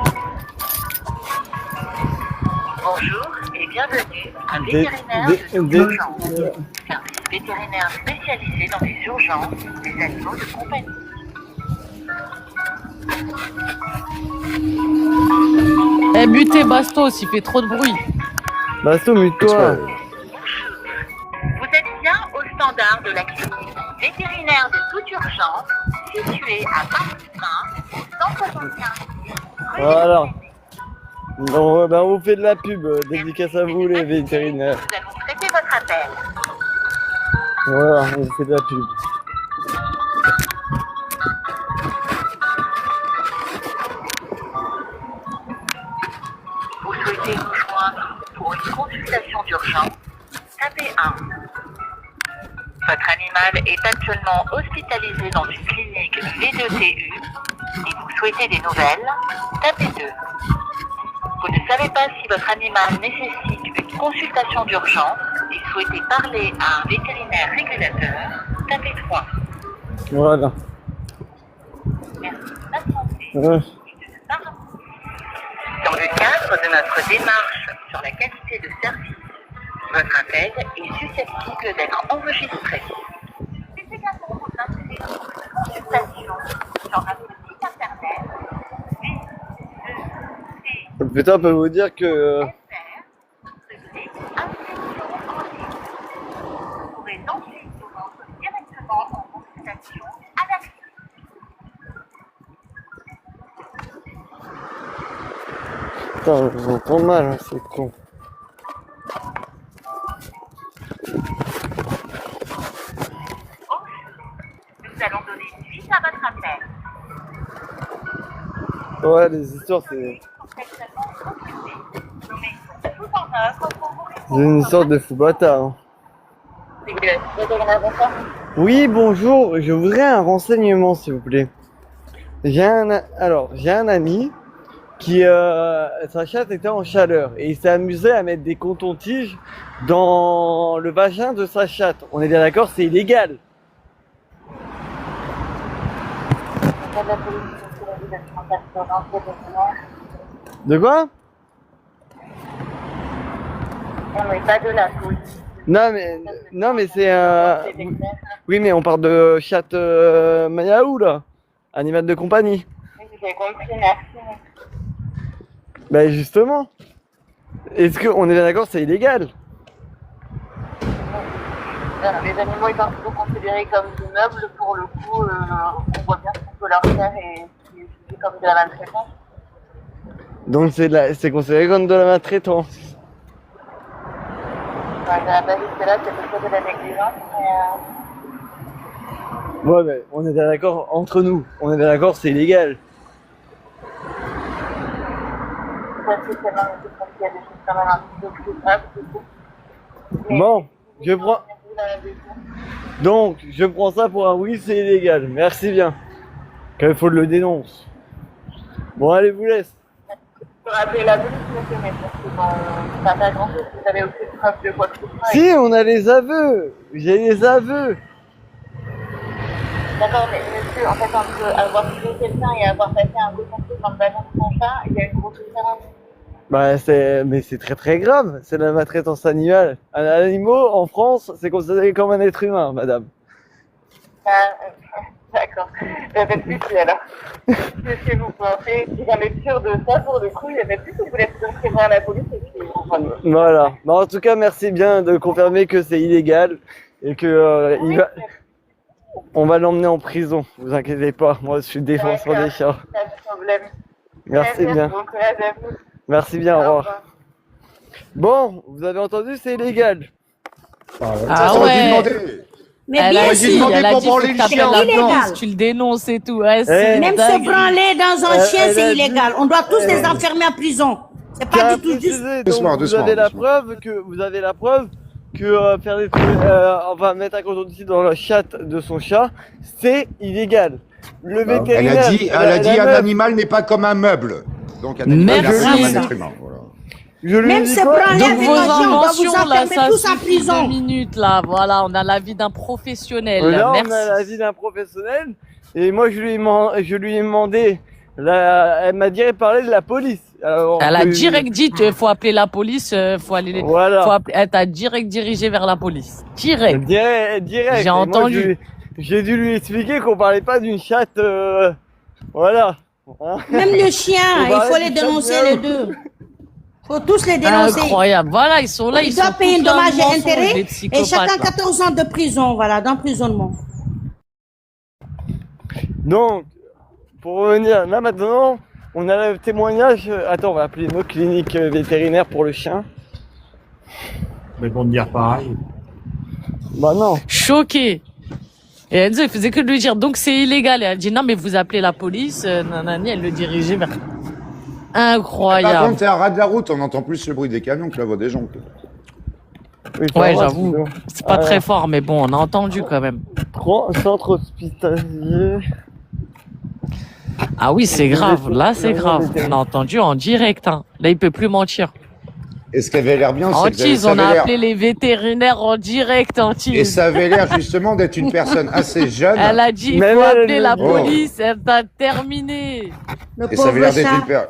Bonjour et bienvenue à Des- Vétérinaire des- de des- urgence. Service vétérinaire spécialisé dans les urgences des animaux de compagnie. Eh, mutez Bastos, il fait trop de bruit. Basto, mute-toi. Vous êtes bien au standard de la clinique vétérinaire de toute urgence, située à Paris 1, au 175. Voilà. Bon, ben, on vous fait de la pub. Dédicace à vous, les vétérinaires. Nous allons traiter votre appel. Voilà, on vous fait de la pub. Vous souhaitez nous joindre pour une consultation d'urgence, tapez 1. Votre animal est actuellement hospitalisé dans une clinique V2TU et vous souhaitez des nouvelles, tapez 2. Vous ne savez pas si votre animal nécessite une consultation d'urgence et souhaitez parler à un vétérinaire régulateur, tapez 3. Voilà. Merci de patienter. Ouais. Dans le cadre de notre démarche sur la qualité de service, votre appel est susceptible d'être enregistré. C'est également vous inscrire pour une consultation sur notre site internet Putain, on peut vous dire que... Vous pourrez ensuite vous rendre directement en consultation à la clinique. Putain, je vous entends mal, hein, c'est con. Nous allons donner suite à votre appel. Ouais, les histoires, c'est... C'est une histoire de fou bâtard. Hein. Oui, bonjour, je voudrais un renseignement, s'il vous plaît. J'ai un ami qui, sa chatte était en chaleur et il s'est amusé à mettre des cotons-tiges dans le vagin de sa chatte. On est bien d'accord, c'est illégal. De quoi? On n'est pas de la police. Non mais c'est oui, mais on parle de chatte Mayaou là, animal de compagnie. J'ai compris, merci. Bah justement. Est-ce qu'on est bien d'accord, c'est illégal? Les animaux étant plutôt considérés comme des meubles, pour le coup, on voit bien ce qu'on peut leur faire et c'est comme de la maltraitance. Donc c'est considéré comme de la maltraitance. Enfin, à la base, là, c'est plutôt de la négligence, mais Ouais, mais on est bien d'accord entre nous. On est bien d'accord, c'est illégal. parce que c'est même qu'il y a des choses quand même un petit peu plus graves, du coup. Bon, je prends. Donc, je prends ça pour un oui, c'est illégal. Merci bien. Qu'il faut le dénoncer. Bon, allez, vous laisse. Je peux rappeler la police, monsieur, mais parce que bon, ça pas grand chose, vous n'avez aucune preuve de quoi que ce soit. Si, on a les aveux. J'ai les aveux. D'accord, mais monsieur, en fait, entre avoir tué quelqu'un et avoir passé un coton-tige dans le vagin de son chat, il y a une grosse différence. Bah, mais c'est très très grave. C'est la maltraitance animale. Un animal, en France, c'est considéré comme un être humain, madame. Ah, d'accord. Peut-être plus si alors. Qu'est-ce que vous pensez? Si j'en ai sûr de ça, pour le coup, il y avait plus que vous voulez prévenir à la police et puis Voilà. Bah, en tout cas, merci bien de confirmer que c'est illégal et que on va l'emmener en prison. Vous inquiétez pas. Moi, je suis défenseur des chats. pas de problème. Merci bien. Bon courage à vous. Merci bien. Au revoir. Bon, vous avez entendu, c'est illégal. Ah ouais. Mais Elle bien a sûr. dit, elle a dit, faut C'est que t'appelles la illégal. police, tu le dénonces et tout. Ouais, c'est Même dingue. se branler dans un chien, elle a c'est dit- illégal. On doit tous les enfermer en prison. C'est pas du tout juste. Donc, vous avez la preuve que faire des trucs, on va mettre un coton-tige dans la chatte de son chat, c'est illégal. Le Elle vétérinaire. a dit, un meuf- animal n'est pas comme un meuble. Donc un animal Merci. est comme un être humain. Voilà. Je lui ai Même dit se quoi branler Donc avec vos un chien, on doit vous inventions là, enfermer ça tous en suffit prison. 2 minutes là. Voilà, on a l'avis d'un professionnel. Là, Merci. on a la vie d'un professionnel. Et moi, je lui ai demandé. Elle m'a direct parlé de la police. Alors, Elle a direct dit, faut appeler la police, faut aller. Voilà. Elle t'a direct dirigé vers la police. Direct. Direct. J'ai Et moi, entendu. j'ai dû lui expliquer qu'on parlait pas d'une chatte. Voilà. Même le chien, On il va faut arrêter les de dénoncer faire les deux. Faut tous les dénoncer. Incroyable. Voilà, ils sont là, ils Ils sont doivent payer un tous dans le dommage et mensonge, intérêt les et psychopathes, chacun là. 14 ans de prison, voilà, d'emprisonnement. Donc, pour revenir, là maintenant, on a le témoignage. Attends, on va appeler une autre clinique vétérinaire pour le chien. Mais ils vont te dire pareil. Bah non. Choqué. Et Enzo, il faisait que de lui dire, donc c'est illégal. Et elle dit, non, mais vous appelez la police. Nanani, elle le dirigeait vers... Par Incroyable. contre, t'es à ras de la route, on entend plus le bruit des camions que la voix des gens. Oui, Ouais, ça va, j'avoue. sinon. C'est pas très fort, mais bon, on a entendu quand même. Centre hospitalier. Ah oui, c'est grave. Là, c'est grave. On a entendu en direct. Hein. Là, il peut plus mentir. Et ce qui avait l'air bien, c'est que Antise, ça on a avait l'air... appelé les vétérinaires en direct, Antise. Et ça avait l'air justement d'être une personne assez jeune. Elle a dit, il Même faut elle, appeler elle la le dit. police. Elle t'a terminé. Le Et ça avait pauvre l'air d'être chat.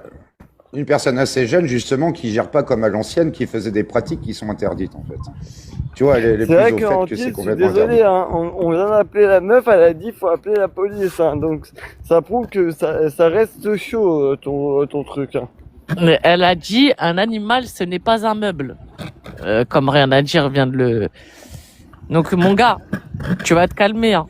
une personne assez jeune, justement, qui gère pas comme à l'ancienne, qui faisait des pratiques qui sont interdites, en fait. Tu vois, elle est C'est vrai plus au qu'en fait que c'est je suis complètement désolé, interdit. hein, on vient d'appeler la meuf, elle a dit faut appeler la police. Hein, donc ça prouve que ça reste chaud ton truc. Hein. Mais elle a dit, un animal, ce n'est pas un meuble. Comme rien à dire, vient de le... Donc, mon gars, tu vas te calmer. Hein.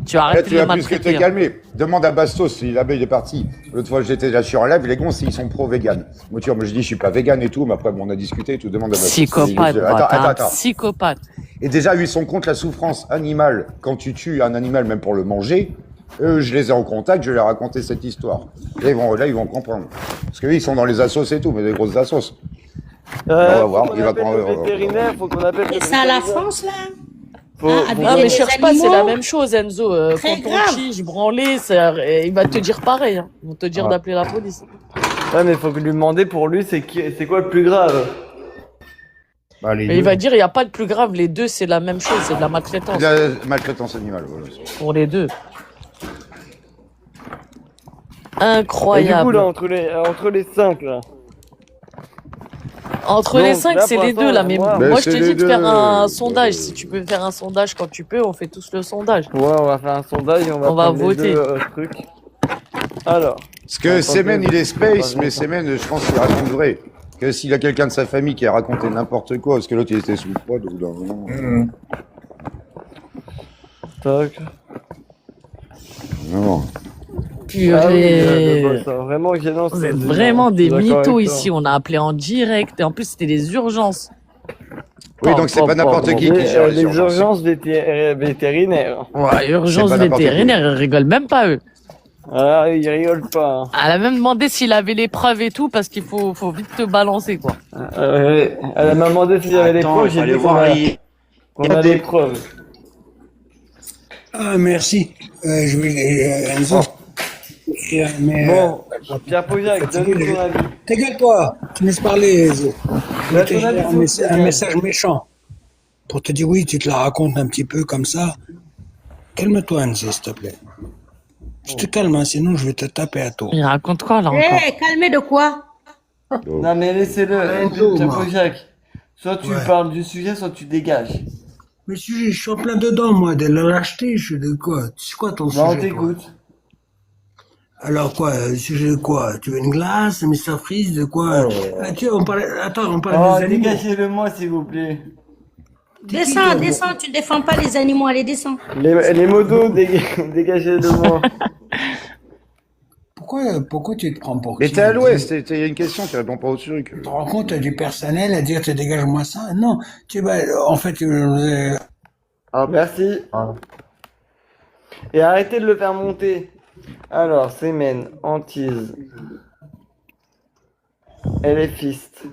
Tu vas Là, arrêter tu de le vas plus que te maltraiter. Hein. calmer. Demande à Bastos, l'abeille est parti. L'autre fois, j'étais là sur un live, les gons, ils sont pro-vegan. Moi, tu vois, moi, je dis, je suis pas vegan et tout, mais après, bon, on a discuté et tout, demande à Bastos. Psychopathe, Attends. psychopathe. Et déjà, ils sont contre la souffrance animale. Quand tu tues un animal, même pour le manger, eux, je les ai en contact, je vais leur raconter cette histoire. Là, ils vont comprendre. Parce que eux, ils sont dans les assos et tout, mais des grosses assos. On va voir, il va le vétérinaire, faut qu'on appelle Et le c'est à la vétérinaire. France, là Faut- Ah, faut- abuser Non, mais des cherche pas, c'est animaux. la même chose, Enzo. Très Quand on grave. tige, branler, il va te dire pareil. Hein. Ils vont te dire Ouais. d'appeler la police. Ouais, mais faut lui demander pour lui, c'est quoi le plus grave? Bah, les Mais deux. il va dire, il n'y a pas de plus grave. Les deux, c'est la même chose. C'est de la maltraitance. La maltraitance animale, voilà. Pour les deux. Et du Incroyable. coup, là, entre les 5, là. Entre Donc, les 5, là, c'est pour les l'instant, deux là. Mais moi- Mais moi, je c'est te les dis de faire deux. un sondage. Si tu peux faire un sondage quand tu peux, on fait tous le sondage. Ouais, on va faire un sondage et on va prendre les voter. deux, trucs. Alors. Parce que Attendez, Semen, il est space, on va mais voir. Semen, je pense qu'il raconte vrai. Que s'il a quelqu'un de sa famille qui a raconté n'importe quoi, parce que l'autre, il était sous le poids, au bout d'un moment. Tac. Non. Ah oui, Purée. c'est vraiment gênant. Vous ça, êtes c'est vraiment gênant. des Je suis d'accord mythos avec toi. ici. On a appelé en direct. Et en plus, c'était les urgences. Oui, donc c'est pas n'importe qui gère les urgences. urgences vétérinaires. Ouais, urgence pas n'importe vétérinaire, ils rigolent même pas eux. Ah, ils rigolent pas. Hein. Elle a même demandé s'il avait les preuves et tout parce qu'il faut vite te balancer quoi. Elle m'a demandé s'il y avait des preuves, j'ai dit qu'on a des preuves. Ah, merci. Je vais... Enzo. Mais, Bon, Pierre Paujac, donne-nous ton avis. ta gueule, toi. Tu me laisses parler, Enzo. Je vais te ton dire avis, un message méchant. Pour te dire, oui, tu te la racontes un petit peu comme ça. Calme-toi, Enzo, s'il te plaît. Tu te calmes, hein, sinon je vais te taper à toi. Il raconte quoi là Eh, encore calmez de quoi Non mais laissez-le, Enzo, Pierre moi. Paujac. Soit tu Ouais. parles du sujet, soit tu dégages. Mais sujet, je suis en plein dedans, moi, de la lâcheté, je suis de quoi? C'est quoi ton Bah, sujet, on toi t'écoute. Alors quoi, sujet de quoi? Tu veux une glace, un Mr Freeze, de quoi? Ah, tu vois, on parlait Oh, des animaux. dégagez-le-moi s'il vous plaît. Descends, descends, tu ne défends pas les animaux, allez, descends. Les modos, dégagez-le-moi. Pourquoi tu te prends pour Mais qui? t'es à l'ouest, il y a une question, tu réponds pas au truc. Tu te rends compte, t'as du personnel à dire, tu dégage-moi ça? Non, tu vas, en fait, Ah, merci. Et arrêtez de le faire monter. Alors, Semen, Antise. Elle est fiste.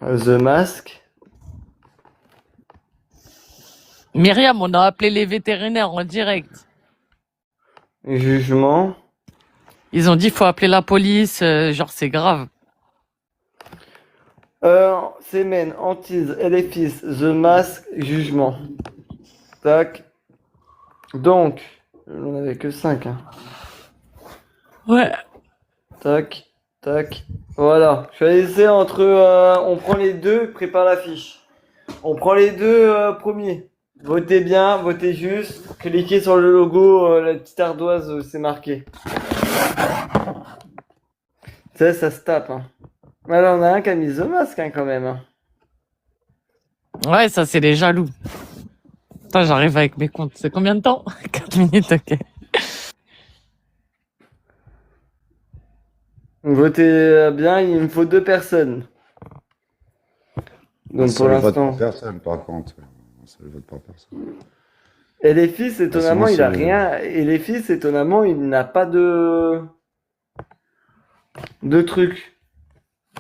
The Mask. Myriam, on a appelé les vétérinaires en direct. Jugement. Ils ont dit faut appeler la police, genre c'est grave. Semen, Antise, Elephis, The Mask, Jugement. Tac. Donc, on n'avait que 5. Hein. Ouais. Tac, tac. Voilà. Choisissez entre... on prend les deux, prépare la fiche. On prend les deux premiers. Votez bien, votez juste. Cliquez sur le logo, la petite ardoise, c'est marqué. Ça se tape. Hein. Alors, on a un qui a mis The Mask hein, quand même. Hein. Ouais, ça, c'est les jaloux. Attends, j'arrive avec mes comptes. C'est combien de temps? 4 minutes, ok. Votez bien, il me faut 2 personnes. Donc Ça pour le vote l'instant. par personne, par contre. Ça le vote par personne. Et les fils, étonnamment, sinon, il a c'est- rien. Et les fils, étonnamment, il n'a pas de trucs.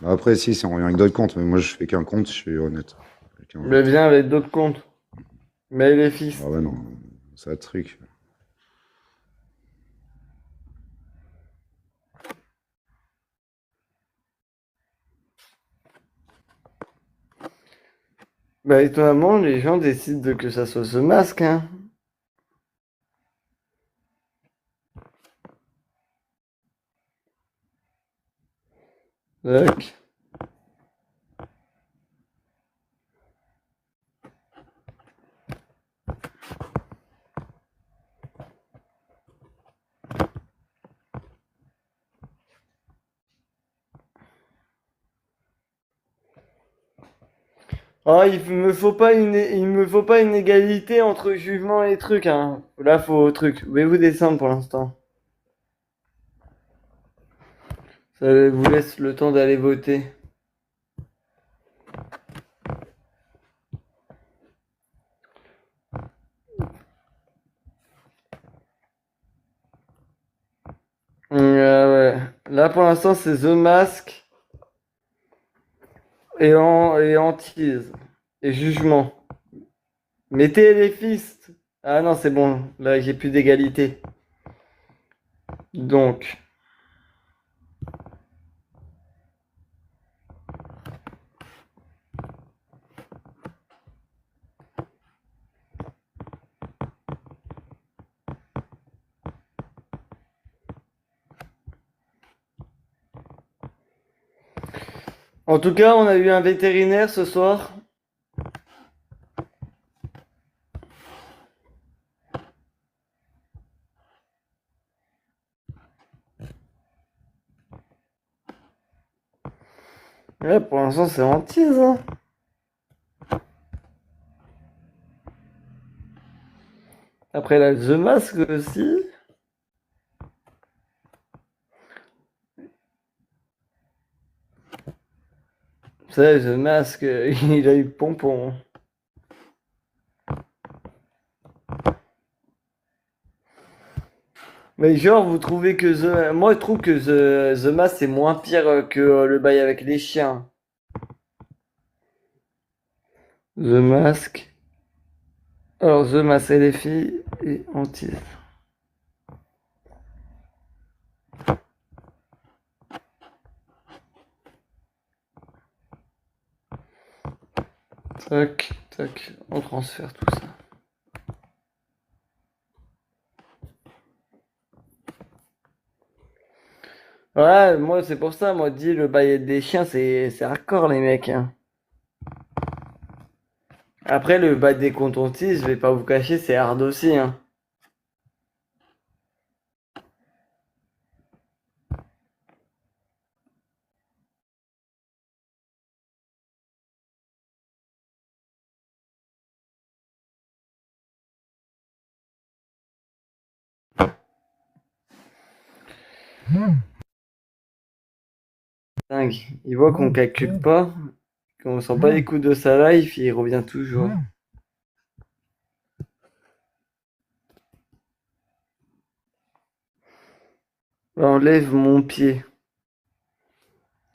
Après, si, c'est en lien avec d'autres comptes, mais moi, je fais qu'un compte, je suis honnête. Il vient avec d'autres comptes. Mais les fils. Ah ouais, non, c'est un truc. Bah étonnamment, les gens décident de que ça soit ce masque, hein. Tac. Oh, il me faut pas une égalité entre jugement et truc, hein. Là, faut truc. Pouvez-vous descendre pour l'instant? Ça vous laisse le temps d'aller voter. Ouais. Là, pour l'instant, c'est The Mask et Antise et Jugement. Mettez les fils. Ah non, c'est bon. Là, j'ai plus d'égalité. Donc. En tout cas, on a eu un vétérinaire ce soir. Ouais, pour l'instant, c'est Antise, hein. Après, là, The Mask aussi. Vous savez, The Mask, il a eu Pompon. Mais genre, vous trouvez que Moi, je trouve que The Mask, c'est moins pire que le bail avec les chiens. The Mask. Alors, The Mask et les filles et Antise. Tac, tac, on transfère tout ça. Ouais, moi c'est pour ça, moi dis le bail des chiens c'est hardcore les mecs. Hein. Après le bail des contentieux, je vais pas vous cacher, c'est hard aussi. Hein. Dingue, il voit qu'on calcule pas, qu'on sent pas les coups de sa life, il revient toujours. Enlève mon pied.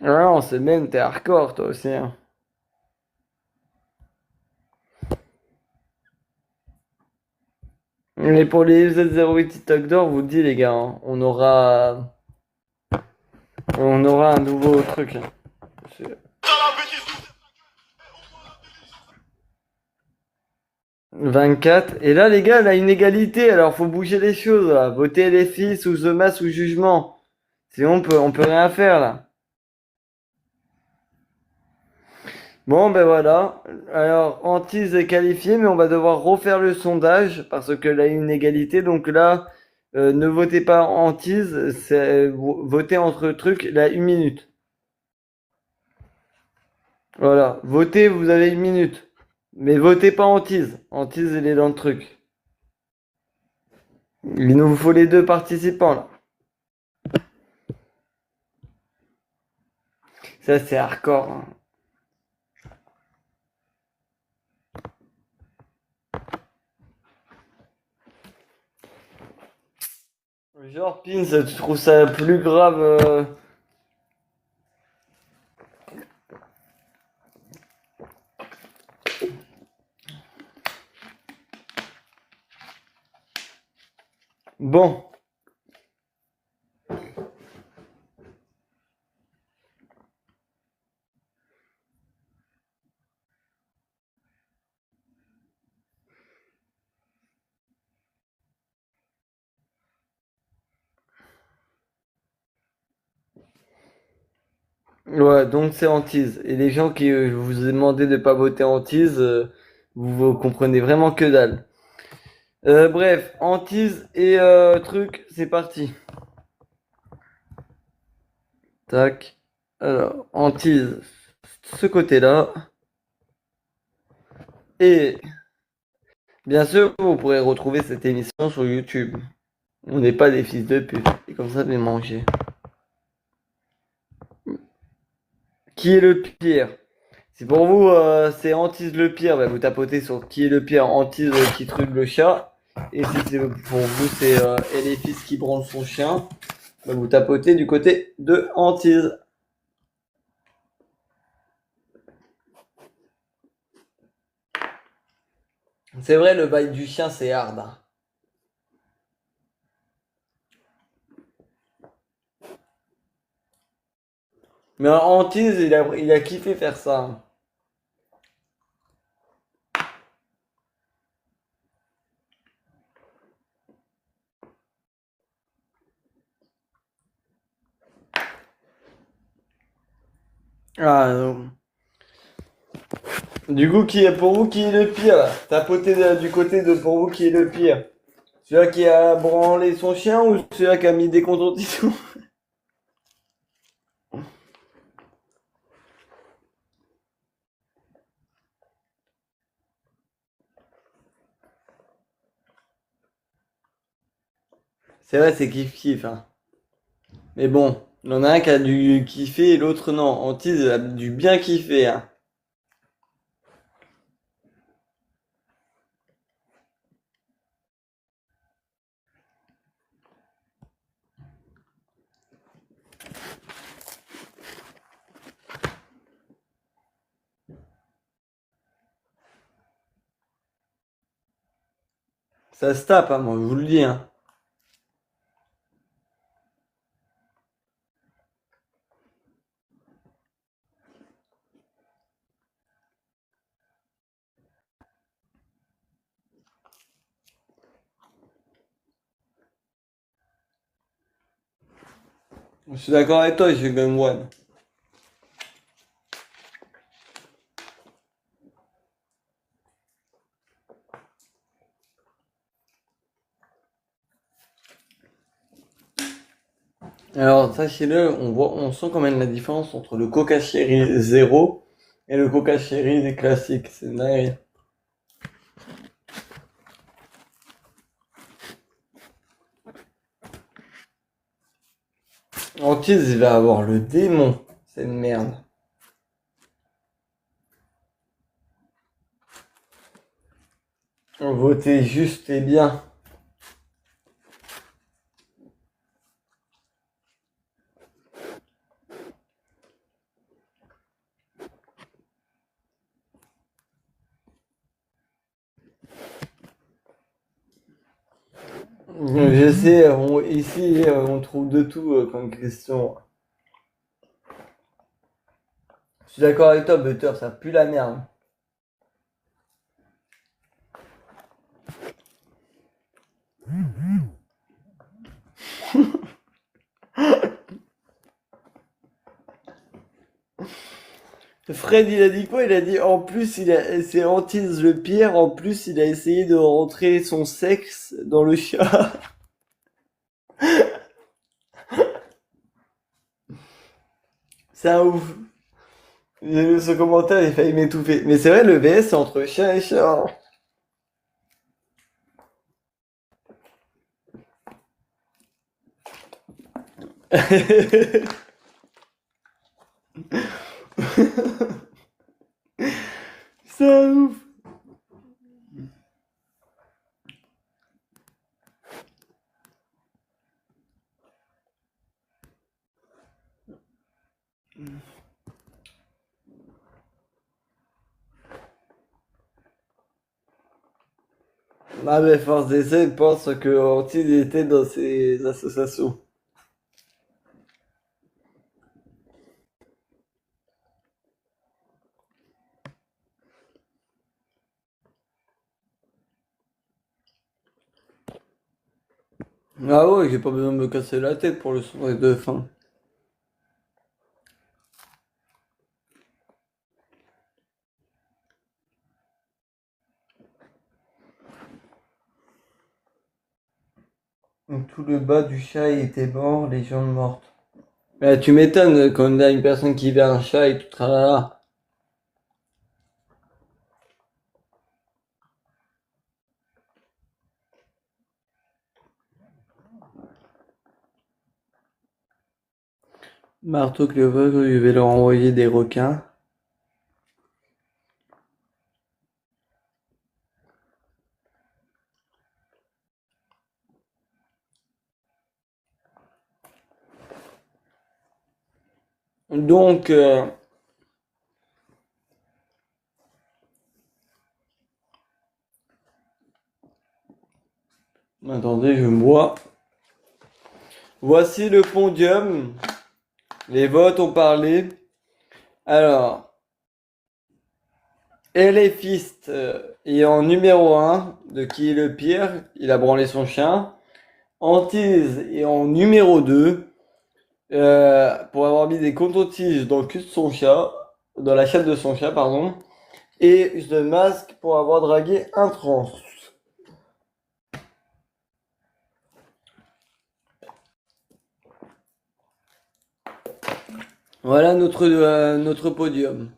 Ah non, c'est même, t'es hardcore toi aussi. Hein. Mais pour les Z08 TikTok d'or, vous le dis les gars, hein, on aura un nouveau truc. Hein. 24. Et là, les gars, il a une égalité. Alors, faut bouger les choses. Là. Voter les fils ou The Mask ou Jugement. Sinon, on peut rien faire là. Bon, ben voilà. Alors, Antise est qualifié, mais on va devoir refaire le sondage parce que là, il y a une égalité. Donc là, ne votez pas Antise, votez entre trucs, là, 1 minute. Voilà. Votez, vous avez 1 minute. Mais votez pas Antise. Antise, il est dans le truc. Il nous faut les 2 participants, là. Ça, c'est hardcore, hein. Genre, Pins, tu trouves ça plus grave Bon. Ouais, donc c'est Antise. Et les gens qui vous ai demandé de pas voter Antise, vous comprenez vraiment que dalle. Bref, Antise et truc, c'est parti. Tac. Alors, Antise, ce côté-là. Et bien sûr, vous pourrez retrouver cette émission sur YouTube. On n'est pas des fils de pute. Et comme ça, de les manger. Qui est le pire? Si pour vous c'est Antise le pire, bah, vous tapotez sur qui est le pire, Antise qui truc le chat. Et si c'est pour vous c'est et les fils qui branlent son chien, bah, vous tapotez du côté de Antise. C'est vrai, le bail du chien c'est hard, hein. Mais Antise il a kiffé faire ça, hein. Ah non. Du coup, pour vous, qui est le pire là? Tapotez du côté de pour vous qui est le pire. Celui-là qui a branlé son chien ou celui-là qui a mis des contretisons? C'est vrai, c'est kiff-kiff, hein. Mais bon, il y en a un qui a dû kiffer et l'autre non. Antise a dû bien kiffer, hein. Ça se tape, hein, moi, je vous le dis, hein. Je suis d'accord avec toi, j'ai Game One. Alors, sachez-le, on sent quand même la différence entre le Coca Cherry 0 et le Coca Cherry des classiques. C'est dingue. Antise, il va avoir le démon. C'est une merde. Votez juste et bien. Je sais, ici, on trouve de tout comme question. Je suis d'accord avec toi, Butter, ça pue la merde. Fred, il a dit quoi? Il a dit, en plus, c'est Antise le pire, en plus, il a essayé de rentrer son sexe dans le chat. C'est un ouf. J'ai lu ce commentaire, il a failli m'étouffer. Mais c'est vrai, le VS, c'est entre chien et chat. C'est un ouf. Ah mais force d'essai, il pense que Antide était dans ces associations. Ah ouais, j'ai pas besoin de me casser la tête pour le sourire de fin. Donc, tout le bas du chat il était mort, les jambes mortes. Mais tu m'étonnes quand on a une personne qui vit un chat et tout tralala. Marteau que le veuve, je vais leur envoyer des requins. Donc, attendez, je bois. Voici le podium. Les votes ont parlé. Alors, LFiste est en numéro 1 de qui est le pire. Il a branlé son chien. Antise est en numéro 2 pour avoir mis des cotons-tiges dans le cul de son chat, dans la chatte de son chat, pardon. Et The Mask pour avoir dragué un trans. Voilà notre podium.